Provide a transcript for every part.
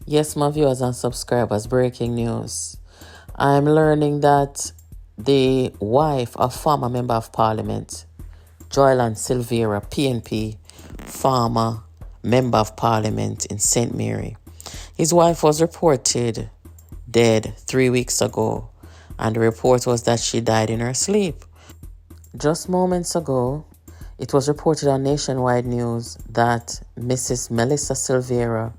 Yes, my viewers and subscribers, breaking news. I'm learning that the wife of former Member of Parliament, Joylan Silvera, PNP, former Member of Parliament in St. Mary, his wife was reported dead 3 weeks ago, and the report was that she died in her sleep. Just moments ago, it was reported on nationwide news that Mrs. Mellissa Silvera,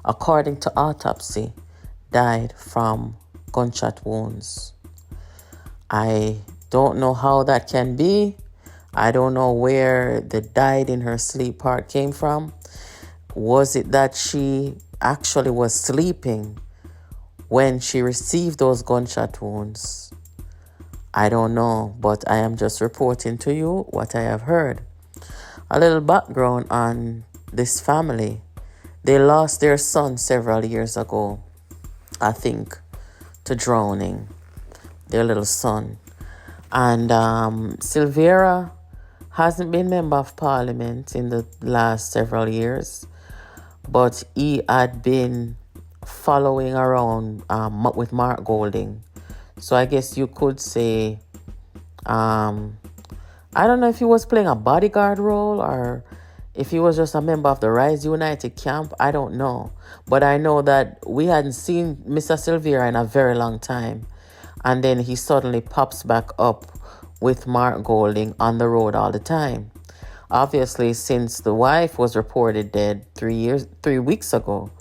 according to Autopsy, died from gunshot wounds. I don't know how that can be. I don't know where the died in her sleep part came from. Was it that she actually was sleeping when she received those gunshot wounds? I don't know, but I am just reporting to you what I have heard. A little background on this family. They lost their son several years ago, I think, to drowning, their little son. And Silvera hasn't been Member of Parliament in the last several years, but he had been following around with Mark Golding. So I guess you could say, I don't know if he was playing a bodyguard role or if he was just a member of the Rise United camp. I don't know. But I know that we hadn't seen Mr. Silvera in a very long time. And then he suddenly pops back up with Mark Golding on the road all the time. Obviously, since the wife was reported dead 3 weeks ago,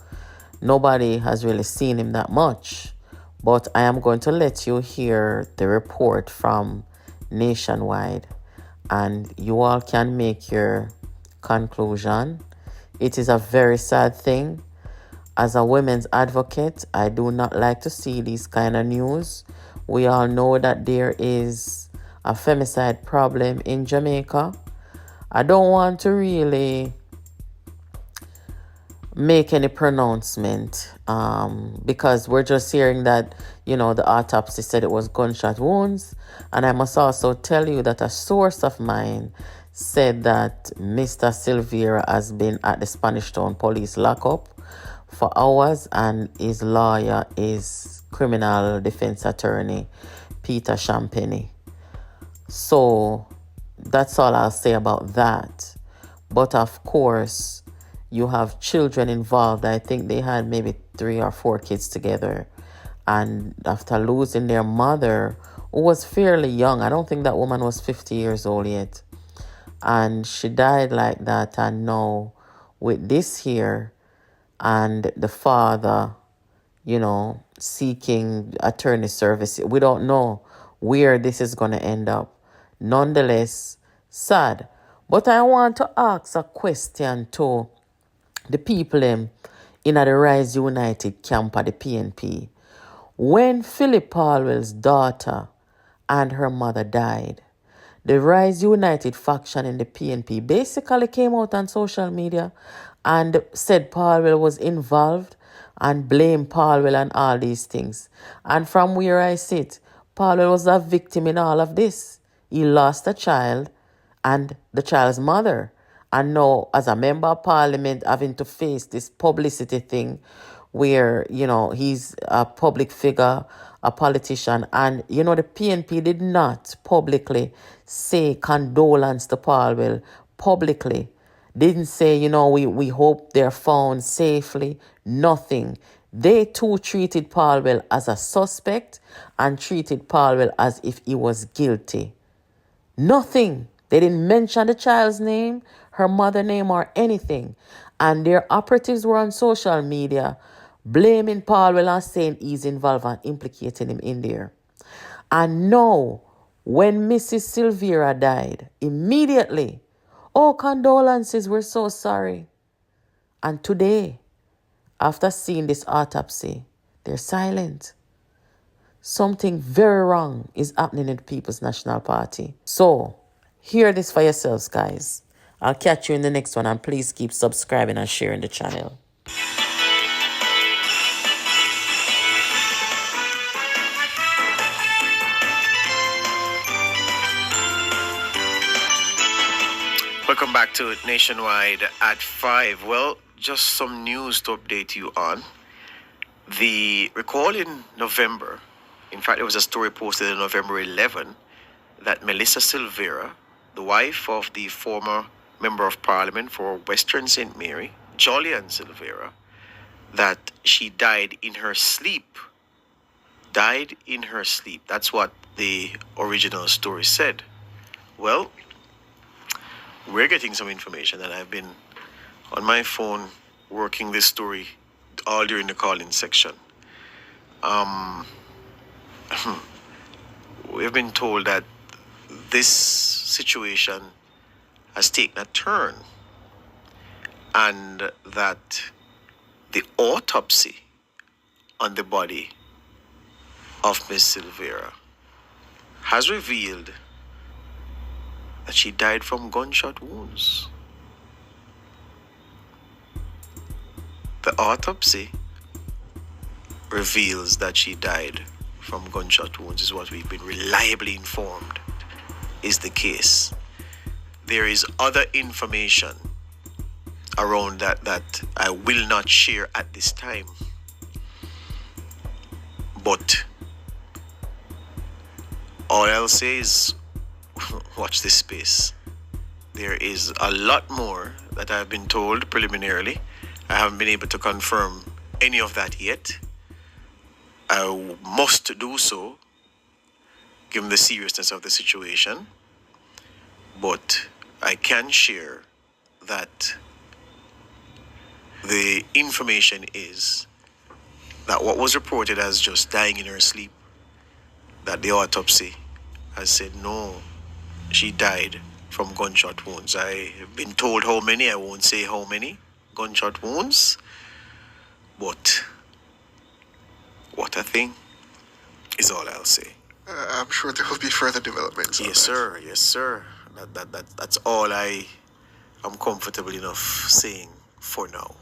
nobody has really seen him that much. But I am going to let you hear the report from Nationwide, and you all can make your conclusion. It is a very sad thing. As a women's advocate, I do not like to see these kind of news. We all know that there is a femicide problem in Jamaica. I don't want to really make any pronouncement because we're just hearing that, the autopsy said it was gunshot wounds. And I must also tell you that a source of mine said that Mr. Silvera has been at the Spanish Town police lockup for hours, and his lawyer is criminal defense attorney Peter Champagnie. So that's all I'll say about that. But of course, you have children involved. I think they had maybe 3 or 4 kids together. And after losing their mother, who was fairly young, I don't think that woman was 50 years old yet. And she died like that. And now with this here and the father, seeking attorney service, we don't know where this is going to end up. Nonetheless, sad. But I want to ask a question to the people in the Rise United camp at the PNP. When Philip Palwell's daughter and her mother died, the Rise United faction in the PNP basically came out on social media and said Palwell was involved and blamed Palwell and all these things. And from where I sit, Palwell was a victim in all of this. He lost a child and the child's mother. And now, as a member of parliament, having to face this publicity thing where, he's a public figure, a politician. And, the PNP did not publicly say condolence to Palwell publicly. Didn't say, we hope they're found safely. Nothing. They too treated Palwell as a suspect and treated Palwell as if he was guilty. Nothing. They didn't mention the child's name, her mother's name, or anything. And their operatives were on social media blaming Palwell and saying he's involved and implicating him in there. And now, when Mrs. Silvera died, immediately, condolences, we're so sorry. And today, after seeing this autopsy, they're silent. Something very wrong is happening in the People's National Party. So, hear this for yourselves, guys. I'll catch you in the next one, and please keep subscribing and sharing the channel. Welcome back to Nationwide at 5. Well, just some news to update you on. Recall in November, in fact, there was a story posted on November 11 that Mellissa Silvera, the wife of the former Member of Parliament for Western St. Mary, Joylan Silvera, that she died in her sleep. Died in her sleep. That's what the original story said. Well, we're getting some information, and I've been on my phone working this story all during the call-in section. We've been told that this situation has taken a turn, and that the autopsy on the body of Miss Silvera has revealed that she died from gunshot wounds. The autopsy reveals that she died from gunshot wounds, is what we've been reliably informed is the case. There is other information around that I will not share at this time. But all I'll say is watch this space. There is a lot more that I've been told preliminarily. I haven't been able to confirm any of that yet. I must do so, given the seriousness of the situation. But I can share that the information is that what was reported as just dying in her sleep, that the autopsy has said no, she died from gunshot wounds. I have been told how many, I won't say how many gunshot wounds, but what a thing is all I'll say. I'm sure there will be further developments. Yes, sir. Yes, sir. That's all I am comfortable enough saying for now.